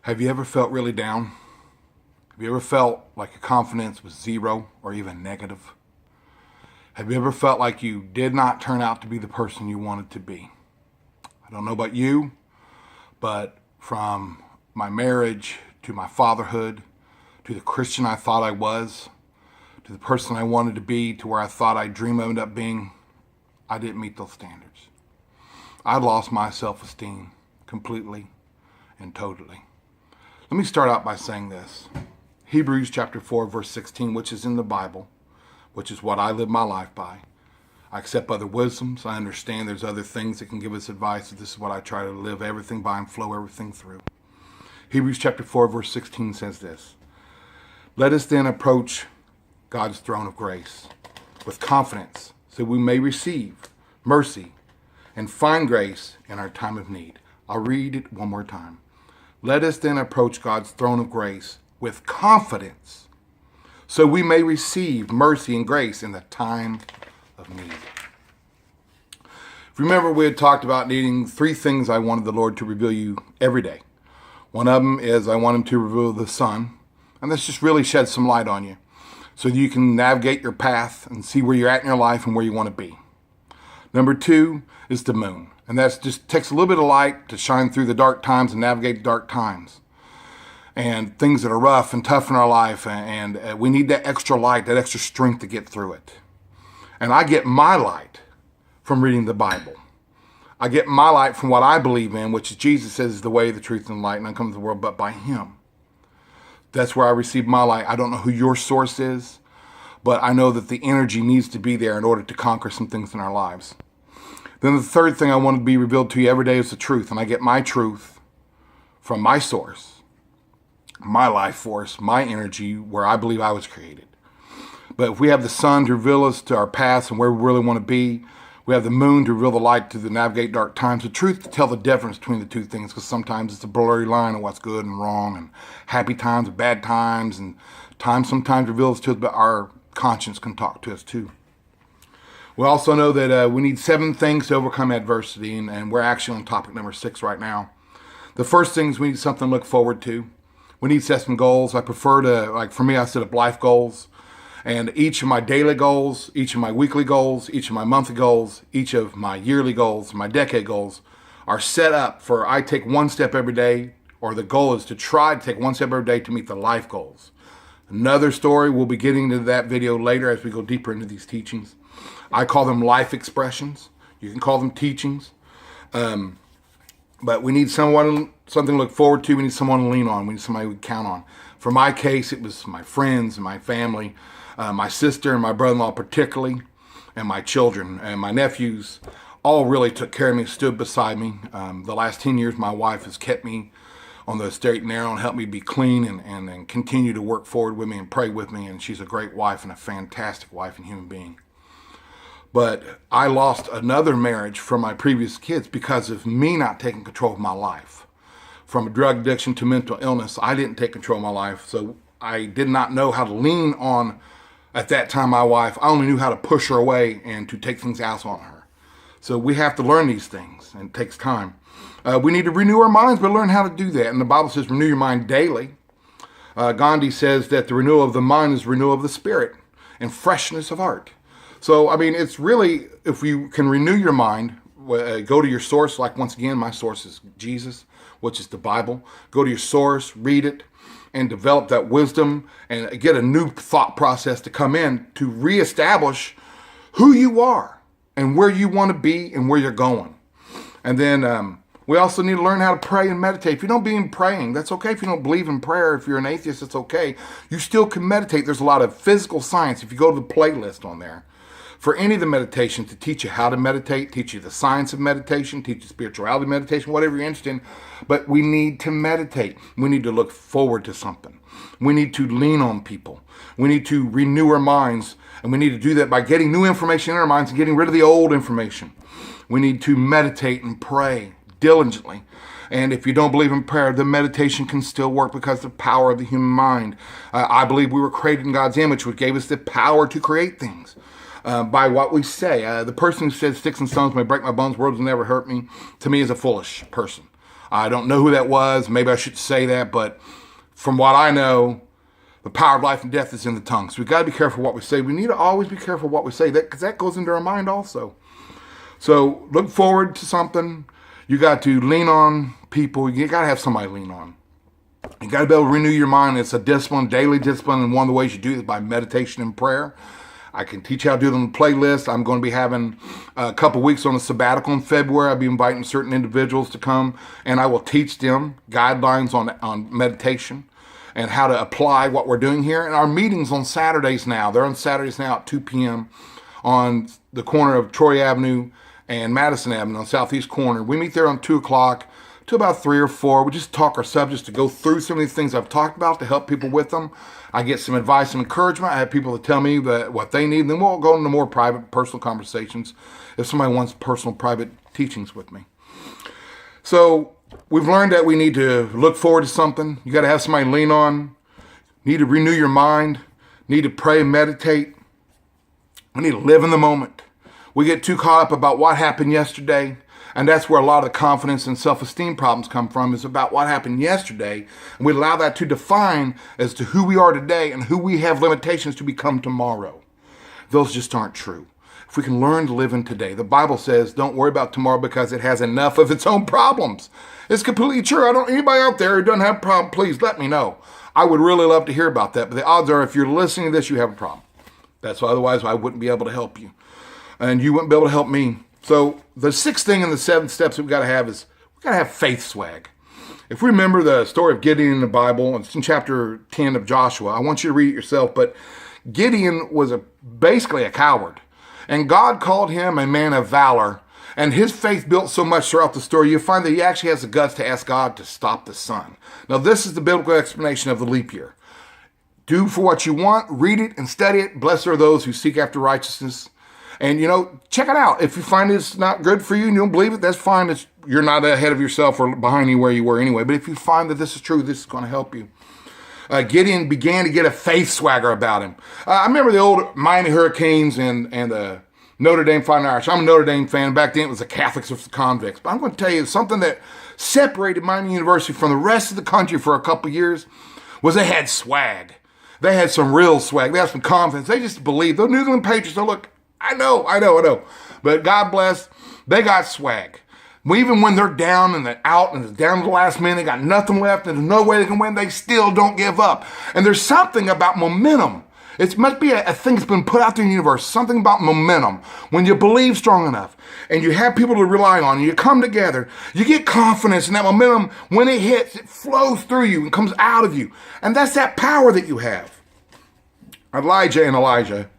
Have you ever felt really down? Have you ever felt like your confidence was zero or even negative? Have you ever felt like you did not turn out to be the person you wanted to be? I don't know about you, but from my marriage to my fatherhood, to the Christian I thought I was, to the person I wanted to be, to where I thought I'd dream of up being, I didn't meet those standards. I lost my self-esteem completely and totally. Let me start out by saying this. Hebrews chapter 4, verse 16, which is in the Bible, which is what I live my life by. I accept other wisdoms. I understand there's other things that can give us advice. This is what I try to live everything by and flow everything through. Hebrews chapter 4, verse 16 says this. Let us then approach God's throne of grace with confidence so we may receive mercy and find grace in our time of need. I'll read it one more time. Let us then approach God's throne of grace with confidence so we may receive mercy and grace in the time of need. If you remember, we had talked about needing 3 things I wanted the Lord to reveal you every day. One of them is I want him to reveal the sun, and this just really sheds some light on you so that you can navigate your path and see where you're at in your life and where you want to be. Number 2 is the moon, and that just takes a little bit of light to shine through the dark times and navigate the dark times and things that are rough and tough in our life, and we need that extra light, that extra strength to get through it. And I get my light from reading the Bible. I get my light from what I believe in, which is Jesus says is the way, the truth, and the light, and I come to the world but by him. That's where I receive my light. I don't know who your source is, but I know that the energy needs to be there in order to conquer some things in our lives. Then the third thing I want to be revealed to you every day is the truth, and I get my truth from my source, my life force, my energy, where I believe I was created. But if we have the sun to reveal us to our paths and where we really want to be, we have the moon to reveal the light to navigate dark times, the truth to tell the difference between the two things, because sometimes it's a blurry line of what's good and wrong, and happy times and bad times, and time sometimes reveals to us, but our conscience can talk to us too. We also know that we need 7 things to overcome adversity, and we're actually on topic number 6 right now. The first thing is we need something to look forward to. We need to set some goals. I prefer to, like for me, I set up life goals. And each of my daily goals, each of my weekly goals, each of my monthly goals, each of my yearly goals, my decade goals are set up for I take one step every day, or the goal is to try to take one step every day to meet the life goals. Another story, we'll be getting into that video later as we go deeper into these teachings. I call them life expressions. You can call them teachings. But we need something to look forward to. We need someone to lean on. We need somebody we can count on. For my case, it was my friends and my family, my sister and my brother-in-law particularly, and my children and my nephews all really took care of me, stood beside me. The last 10 years, my wife has kept me on the straight and narrow and helped me be clean and continue to work forward with me and pray with me. And she's a great wife and a fantastic wife and human being. But I lost another marriage from my previous kids because of me not taking control of my life. From drug addiction to mental illness, I didn't take control of my life. So I did not know how to lean on, at that time, my wife. I only knew how to push her away and to take things out on her. So we have to learn these things, and it takes time. We need to renew our minds, but learn how to do that. And the Bible says renew your mind daily. Gandhi says that the renewal of the mind is renewal of the spirit and freshness of heart. So, I mean, it's really, if you can renew your mind, go to your source. Like, once again, my source is Jesus, which is the Bible. Go to your source, read it, and develop that wisdom and get a new thought process to come in to reestablish who you are and where you want to be and where you're going. And then we also need to learn how to pray and meditate. If you don't believe in praying, that's okay. If you don't believe in prayer, if you're an atheist, it's okay. You still can meditate. There's a lot of physical science. If you go to the playlist on there, for any of the meditation to teach you how to meditate, teach you the science of meditation, teach you spirituality meditation, whatever you're interested in. But we need to meditate. We need to look forward to something. We need to lean on people. We need to renew our minds. And we need to do that by getting new information in our minds and getting rid of the old information. We need to meditate and pray diligently. And if you don't believe in prayer, the meditation can still work because of the power of the human mind. I believe we were created in God's image, which gave us the power to create things. By what we say. The person who says sticks and stones may break my bones, words will never hurt me, to me is a foolish person. I don't know who that was. Maybe I should say that, but from what I know, the power of life and death is in the tongue. So we've got to be careful what we say. We need to always be careful what we say, because that goes into our mind also. So look forward to something. You got to lean on people. You got to have somebody to lean on. You got to be able to renew your mind. It's a discipline, daily discipline, and one of the ways you do it is by meditation and prayer. I can teach you how to do it on the playlist. I'm going to be having a couple weeks on a sabbatical in February. I'll be inviting certain individuals to come, and I will teach them guidelines on meditation and how to apply what we're doing here. And our meetings on Saturdays now, they're on Saturdays now at 2 p.m. on the corner of Troy Avenue and Madison Avenue on Southeast corner. We meet there on 2 o'clock to about 3 or 4. We just talk our subjects to go through some of these things I've talked about to help people with them. I get some advice and encouragement. I have people that tell me what they need. And then we'll go into more private, personal conversations if somebody wants personal, private teachings with me. So we've learned that we need to look forward to something. You got to have somebody to lean on. You need to renew your mind. You need to pray and meditate. We need to live in the moment. We get too caught up about what happened yesterday. And that's where a lot of the confidence and self-esteem problems come from, is about what happened yesterday. And we allow that to define as to who we are today and who we have limitations to become tomorrow. Those just aren't true. If we can learn to live in today, the Bible says, don't worry about tomorrow because it has enough of its own problems. It's completely true. Anybody out there who doesn't have a problem, please let me know. I would really love to hear about that. But the odds are, if you're listening to this, you have a problem. That's why, otherwise I wouldn't be able to help you. And you wouldn't be able to help me. So the sixth thing in the 7 steps that we've got to have is we've got to have faith swag. If we remember the story of Gideon in the Bible, it's in chapter 10 of Joshua. I want you to read it yourself, but Gideon was basically a coward. And God called him a man of valor. And his faith built so much throughout the story, you find that he actually has the guts to ask God to stop the sun. Now, this is the biblical explanation of the leap year. Do for what you want, read it and study it. Blessed are those who seek after righteousness. And, check it out. If you find it's not good for you and you don't believe it, that's fine. You're not ahead of yourself or behind anywhere you were anyway. But if you find that this is true, this is going to help you. Gideon began to get a faith swagger about him. I remember the old Miami Hurricanes and the Notre Dame Fighting Irish. I'm a Notre Dame fan. Back then it was the Catholics versus the convicts. But I'm going to tell you something that separated Miami University from the rest of the country for a couple years was they had swag. They had some real swag. They had some confidence. They just believed. Those New England Patriots, look, I know. But God bless, they got swag. Even when they're down and they're out and it's down to the last minute, they got nothing left and there's no way they can win, they still don't give up. And there's something about momentum. It must be a thing that's been put out there in the universe, something about momentum. When you believe strong enough and you have people to rely on, and you come together, you get confidence, and that momentum, when it hits, it flows through you and comes out of you. And that's that power that you have. Elijah and Elijah.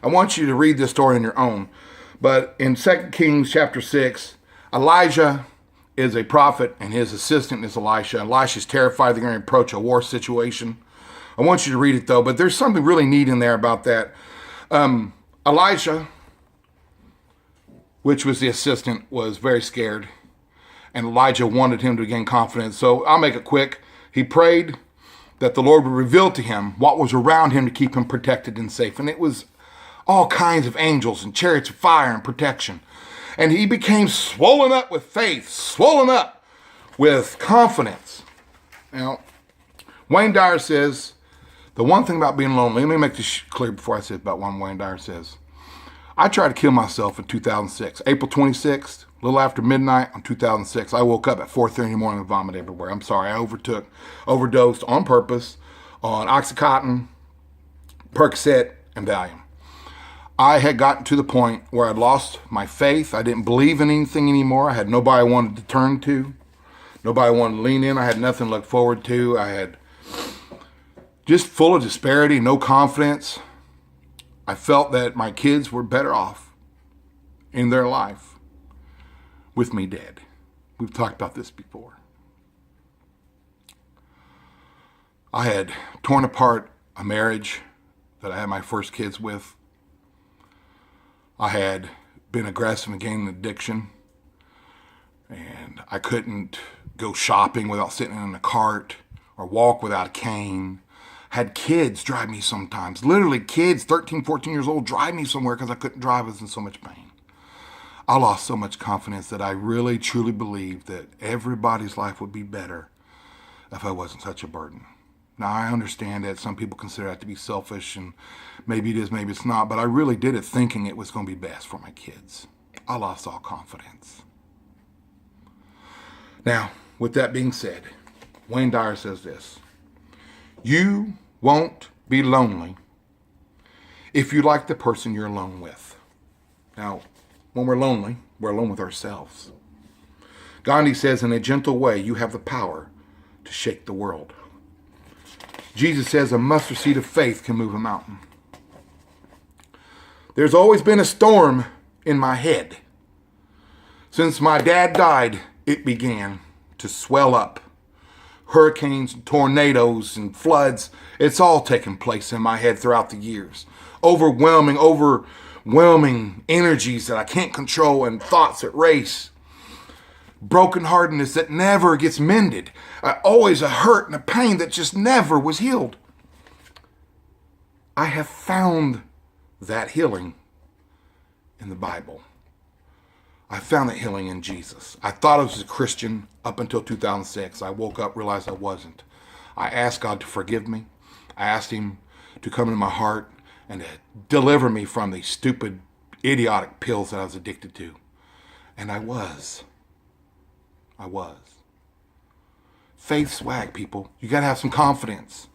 I want you to read this story on your own. But in 2 Kings chapter 6, Elijah is a prophet and his assistant is Elisha. Elisha's terrified they're going to approach a war situation. I want you to read it though, but there's something really neat in there about that. Elisha, which was the assistant, was very scared. And Elijah wanted him to gain confidence. So I'll make it quick. He prayed that the Lord would reveal to him what was around him to keep him protected and safe. And it was all kinds of angels and chariots of fire and protection. And he became swollen up with faith, swollen up with confidence. Now, Wayne Dyer says, the one thing about being lonely, let me make this clear before I say about what Wayne Dyer says. I tried to kill myself in 2006, April 26th, a little after midnight on 2006. I woke up at 4:30 in the morning and vomited everywhere. I'm sorry, I overdosed on purpose on Oxycontin, Percocet, and Valium. I had gotten to the point where I'd lost my faith. I didn't believe in anything anymore. I had nobody I wanted to turn to. Nobody I wanted to lean in. I had nothing to look forward to. I had just full of disparity, no confidence. I felt that my kids were better off in their life with me dead. We've talked about this before. I had torn apart a marriage that I had my first kids with. I had been aggressive and gained an addiction, and I couldn't go shopping without sitting in a cart or walk without a cane. Had kids drive me sometimes. Literally kids, 13, 14 years old, drive me somewhere because I couldn't drive. I was in so much pain. I lost so much confidence that I really, truly believed that everybody's life would be better if I wasn't such a burden. Now, I understand that some people consider that to be selfish, and maybe it is, maybe it's not, but I really did it thinking it was going to be best for my kids. I lost all confidence. Now, with that being said, Wayne Dyer says this: you won't be lonely if you like the person you're alone with. Now, when we're lonely, we're alone with ourselves. Gandhi says, in a gentle way, you have the power to shake the world. Jesus says a mustard seed of faith can move a mountain. There's always been a storm in my head. Since my dad died, it began to swell up. Hurricanes, tornadoes, and floods, it's all taken place in my head throughout the years. Overwhelming energies that I can't control and thoughts that race. Brokenheartedness that never gets mended. Always a hurt and a pain that just never was healed. I have found that healing in the Bible. I found that healing in Jesus. I thought I was a Christian up until 2006. I woke up, realized I wasn't. I asked God to forgive me. I asked him to come into my heart and to deliver me from these stupid, idiotic pills that I was addicted to. And I was. Faith swag, people. You got to have some confidence.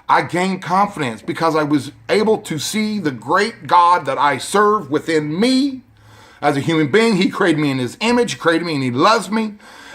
I gained confidence because I was able to see the great God that I serve within me. As a human being, he created me in his image, he created me, and he loves me,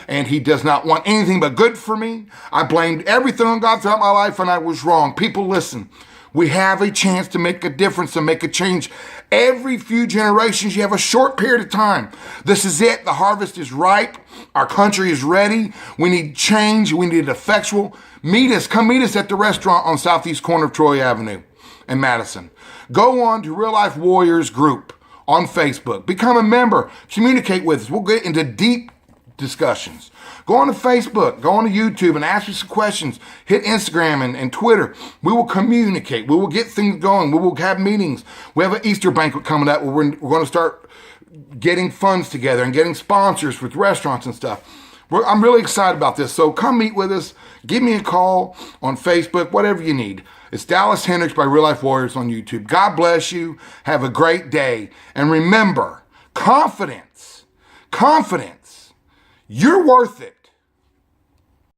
and he does not want anything but good for me. I blamed everything on God throughout my life, and I was wrong. People, listen. We have a chance to make a difference and make a change. Every few generations, you have a short period of time. This is it. The harvest is ripe. Our country is ready. We need change. We need it effectual. Come meet us at the restaurant on southeast corner of Troy Avenue in Madison. Go on to Real Life Warriors group on Facebook. Become a member. Communicate with us. We'll get into deep discussions. Go on to Facebook, go on to YouTube and ask me some questions. Hit Instagram and Twitter. We will communicate. We will get things going. We will have meetings. We have an Easter banquet coming up where we're going to start getting funds together and getting sponsors with restaurants and stuff. I'm really excited about this. So come meet with us. Give me a call on Facebook, whatever you need. It's Dallas Hendricks by Real Life Warriors on YouTube. God bless you. Have a great day. And remember, confidence. You're worth it.